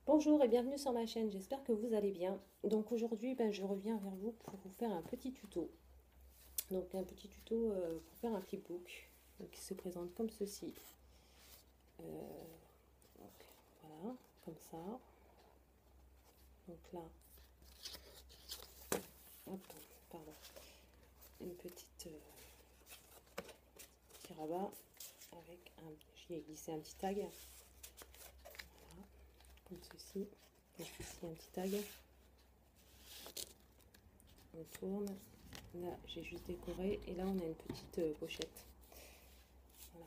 Bonjour et bienvenue sur ma chaîne, j'espère que vous allez bien. Donc aujourd'hui, je reviens vers vous pour vous faire un petit tuto. Donc un petit tuto pour faire un flipbook qui se présente comme ceci. Donc, voilà, comme ça. Donc là, hop, pardon, une petite petit rabat avec un, j'y ai glissé un petit tag. Voilà, comme ceci. Donc ici un petit tag. On tourne. Là, j'ai juste décoré et là on a une petite pochette. Voilà,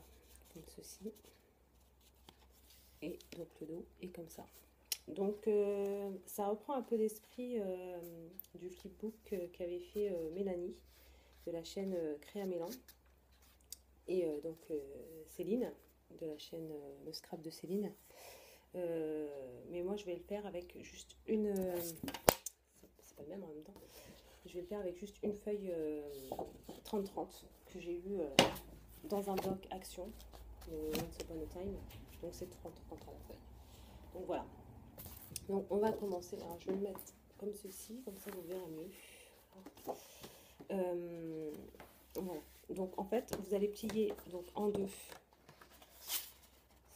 comme ceci. Et donc le dos est comme ça. Donc ça reprend un peu l'esprit du flipbook qu'avait fait Mélanie de la chaîne Créa Mélan et donc Céline de la chaîne Le Scrap de Céline. Mais moi je vais le faire avec juste une... c'est pas le même en même temps. Je vais le faire avec juste une feuille 30-30 que j'ai eu dans un bloc Action de Once Upon a Time. Donc c'est 30-30 à la feuille. Donc voilà. Donc on va commencer. Alors je vais le mettre comme ceci, comme ça vous verrez mieux. Voilà. Donc en fait vous allez plier donc en deux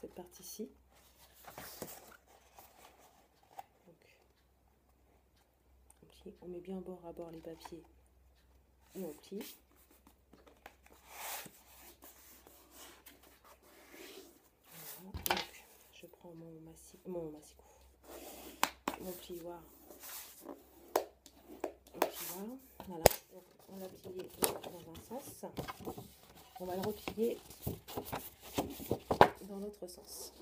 cette partie-ci. On met bien bord à bord les papiers et on plie. Voilà. Donc je prends mon plioir. Voilà, donc on l'a plié dans un sens, on va le replier dans l'autre sens.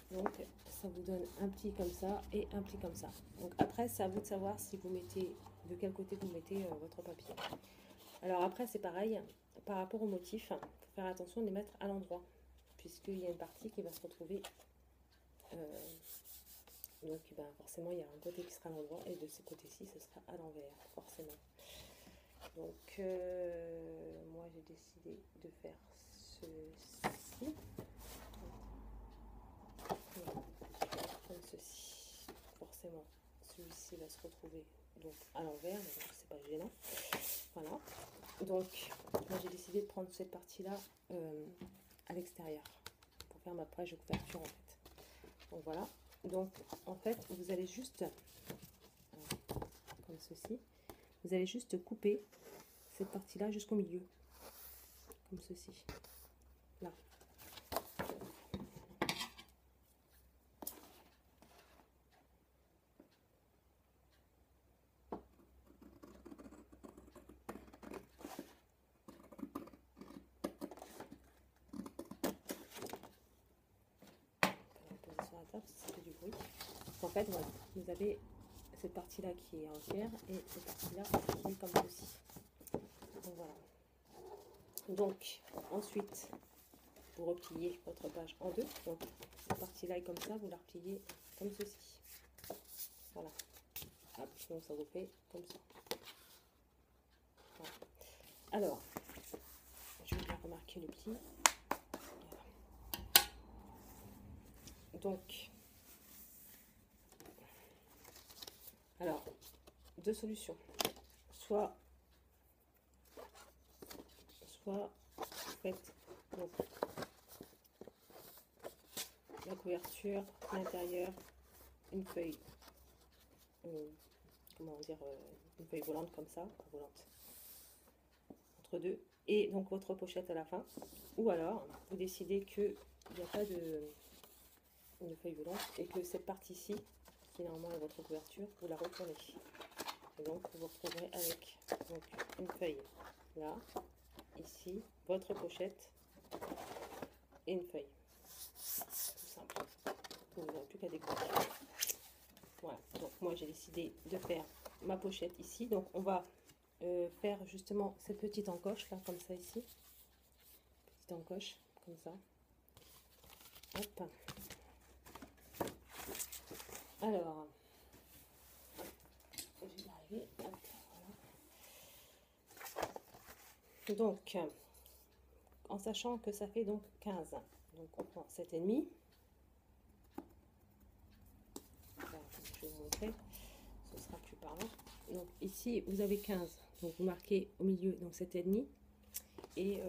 Donc ça vous donne un pli comme ça et un pli comme ça. Donc après c'est à vous de savoir si vous mettez, de quel côté vous mettez votre papier. Alors après c'est pareil, par rapport au motif, il faut faire attention de les mettre à l'endroit, puisqu'il y a une partie qui va se retrouver, donc forcément il y a un côté qui sera à l'endroit et de ce côté-ci ce sera à l'envers, forcément. Donc moi j'ai décidé de faire ceci. Comme ceci. Forcément, celui-ci va se retrouver donc à l'envers, donc c'est pas gênant. Voilà. Donc, moi j'ai décidé de prendre cette partie-là à l'extérieur pour faire ma page de couverture en fait. Donc voilà. Donc en fait, vous allez juste comme ceci. Vous allez juste couper cette partie-là jusqu'au milieu, comme ceci. Là. Sur la table, ça fait du bruit. En fait, voilà, vous avez cette partie-là qui est entière et cette partie-là qui est comme ceci. Donc voilà. Donc ensuite, vous repliez votre page en deux. Donc cette partie-là est comme ça, vous la repliez comme ceci. Voilà. Hop, donc ça vous fait comme ça. Voilà. Alors, je vais bien remarquer le pli. Voilà. Donc, alors, deux solutions. Soit vous faites donc, la couverture, l'intérieur, une feuille, comment dire, une feuille volante comme ça, volante, entre deux, et donc votre pochette à la fin. Ou alors, vous décidez qu'il n'y a pas de feuille volante et que cette partie-ci, qui normalement est votre couverture, vous la retournez. Et donc, vous vous retrouverez avec donc, une feuille là, ici, votre pochette et une feuille. Tout simple. Vous n'avez plus qu'à décorer. Voilà. Donc, moi, j'ai décidé de faire ma pochette ici. Donc, on va faire justement cette petite encoche là, comme ça ici. Petite encoche, comme ça. Hop. Alors, je vais y arriver. Hop, voilà. Donc, en sachant que ça fait donc 15. Donc, on prend 7,5. Voilà, je vais vous montrer. Ce sera plus parlant. Donc, ici, vous avez 15. Donc, vous marquez au milieu, donc 7,5. Et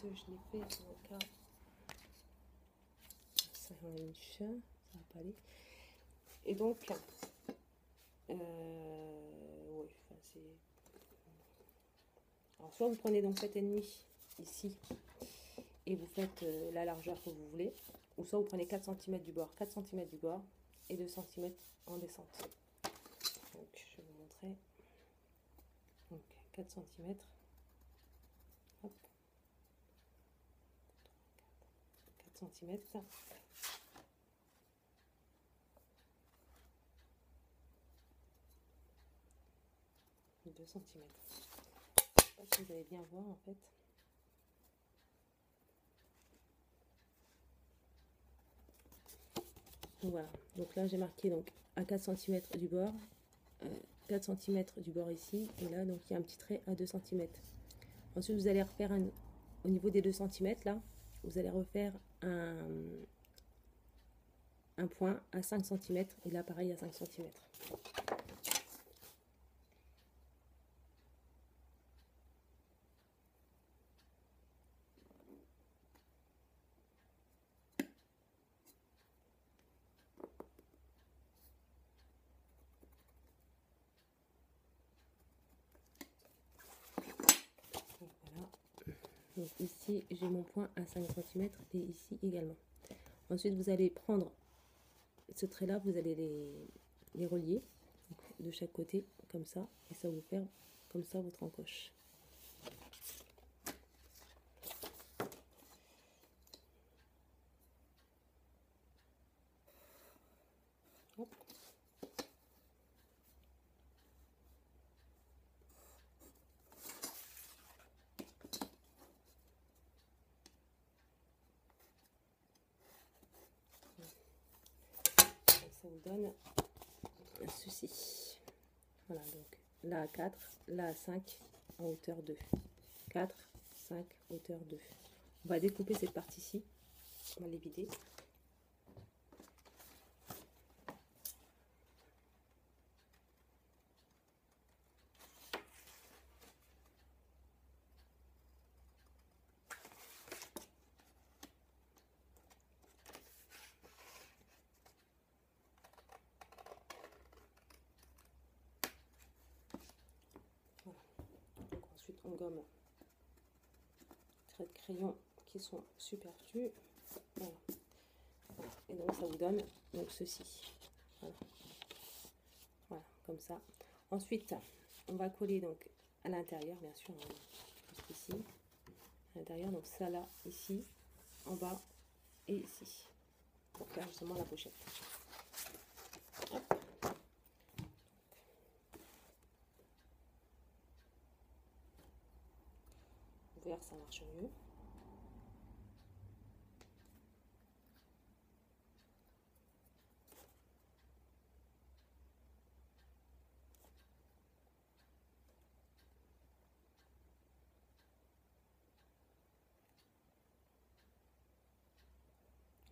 je l'ai fait dans le cas. Ça va une chat, ça va pas aller. Et donc, oui, enfin, c'est. Alors, soit vous prenez donc 7,5 ici et vous faites la largeur que vous voulez, ou soit vous prenez 4 cm du bord, 4 cm du bord et 2 cm en descente. Donc, je vais vous montrer. Donc, 4 cm. Hop. 4 cm. 2 cm. Je ne sais pas si vous allez bien voir en fait. Donc voilà, donc là j'ai marqué donc à 4 cm du bord, 4 cm du bord ici, et là donc il y a un petit trait à 2 cm. Ensuite vous allez refaire au niveau des 2 cm là, vous allez refaire un point à 5 cm, et là pareil à 5 cm. Donc ici, j'ai mon point à 5 cm et ici également. Ensuite, vous allez prendre ce trait-là, vous allez les relier de chaque côté, comme ça, et ça va vous faire comme ça votre encoche. Hop. Ça vous donne ceci. Voilà, donc là à 4, là à 5, en hauteur 2. 4, 5, hauteur 2. On va découper cette partie-ci. On va les vider. Ensuite, on gomme traits de crayon qui sont superflus. Voilà. Voilà. Et donc, ça vous donne donc ceci. Voilà. Voilà, comme ça. Ensuite, on va coller donc à l'intérieur, bien sûr, juste ici, à l'intérieur. Donc ça là, ici, en bas et ici, pour faire justement la pochette. Hop. Ouvert, ça marche mieux.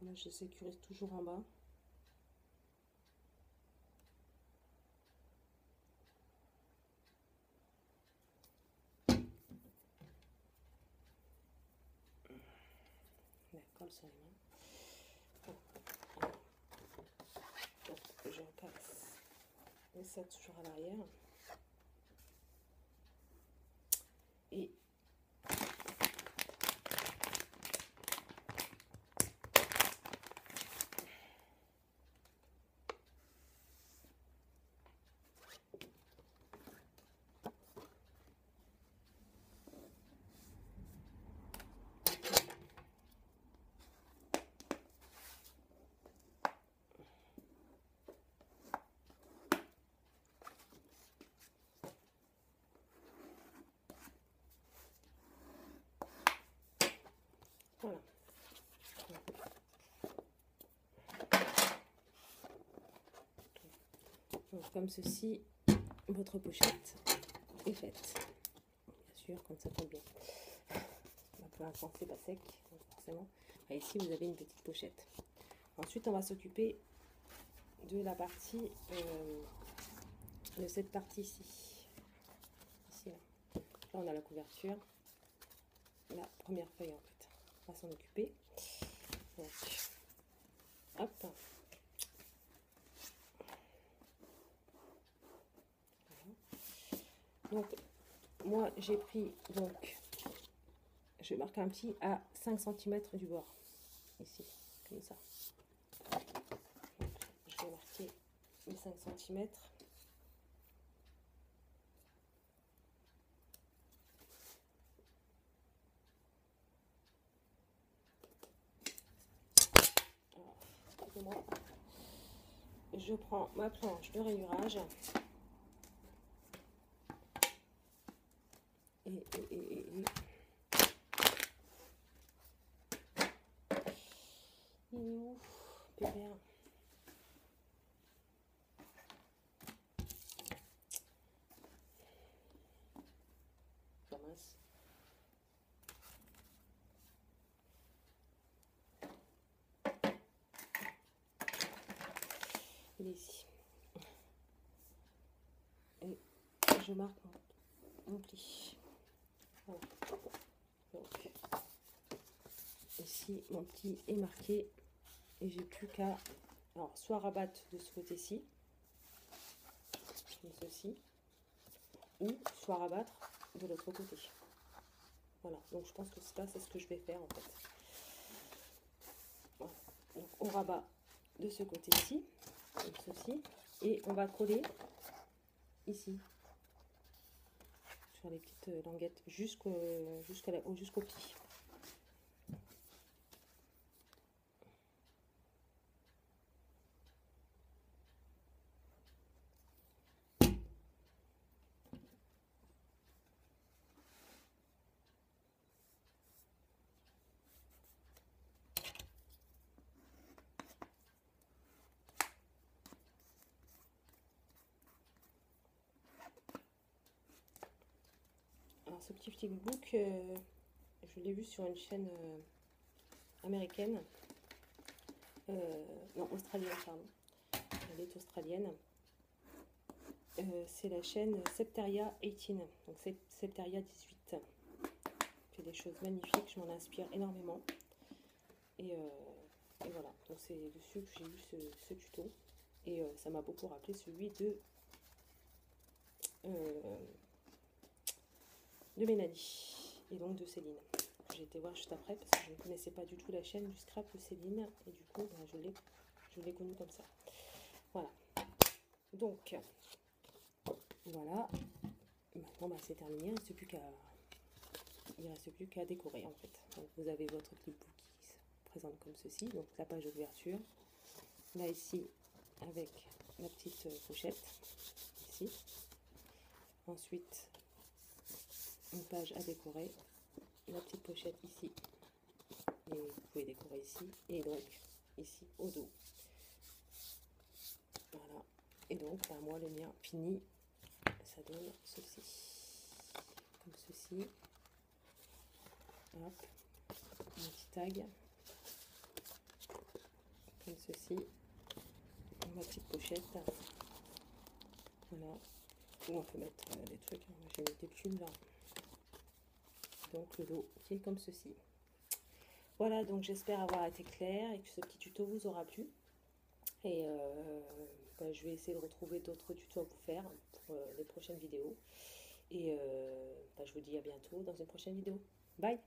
Là, je sécurise toujours en bas. La colle sur les mains. Donc, je repasse et ça toujours à l'arrière. Et comme ceci, votre pochette est faite. Bien sûr, comme ça tombe bien. Pour l'instant, c'est pas sec, donc forcément. Et ici, vous avez une petite pochette. Ensuite, on va s'occuper de la partie, de cette partie ici. Ici, là. Là, on a la couverture. La première feuille, en fait. On va s'en occuper. Donc, hop. Donc, moi, j'ai pris, donc, je vais marquer un petit à 5 cm du bord. Ici, comme ça. Donc, je vais marquer les 5 cm. Alors, je prends ma planche de rainurage. Et il est où, pépère? Pas mince. Il est ici. Et je marque mon pli. Voilà. Donc, ici, mon pli est marqué. Et j'ai plus qu'à soit rabattre de ce côté-ci, comme ceci, ou soit rabattre de l'autre côté. Voilà, donc je pense que ça, c'est ce que je vais faire en fait. Voilà. Donc on rabat de ce côté-ci, comme ceci, et on va coller ici, sur les petites languettes, jusqu'au pli. Alors ce petit flipbook, je l'ai vu sur une chaîne américaine, non australienne pardon, elle est australienne, c'est la chaîne Septeria 18, donc Septeria 18, fait des choses magnifiques, je m'en inspire énormément, et voilà, donc c'est dessus que j'ai eu ce tuto, et ça m'a beaucoup rappelé celui de Mélanie et donc de Céline. J'ai été voir juste après parce que je ne connaissais pas du tout la chaîne du scrap de Céline et du coup ben, je l'ai connue comme ça. Voilà. Donc voilà. Maintenant ben, c'est terminé. Il ne reste plus qu'à décorer en fait. Donc vous avez votre flipbook qui se présente comme ceci. Donc la page de couverture. Là ici avec la petite pochette ici. Ensuite une page à décorer, la petite pochette ici, et vous pouvez décorer ici, et donc ici au dos. Voilà, et donc ben, moi le mien fini, ça donne ceci, comme ceci. Hop, un petit tag, comme ceci, ma petite pochette. Voilà, où on peut mettre des trucs, moi j'ai mis des plumes là. Donc le dos qui est comme ceci. Voilà, donc j'espère avoir été claire et que ce petit tuto vous aura plu. Et bah, je vais essayer de retrouver d'autres tutos à vous faire pour les prochaines vidéos. Et bah, je vous dis à bientôt dans une prochaine vidéo. Bye!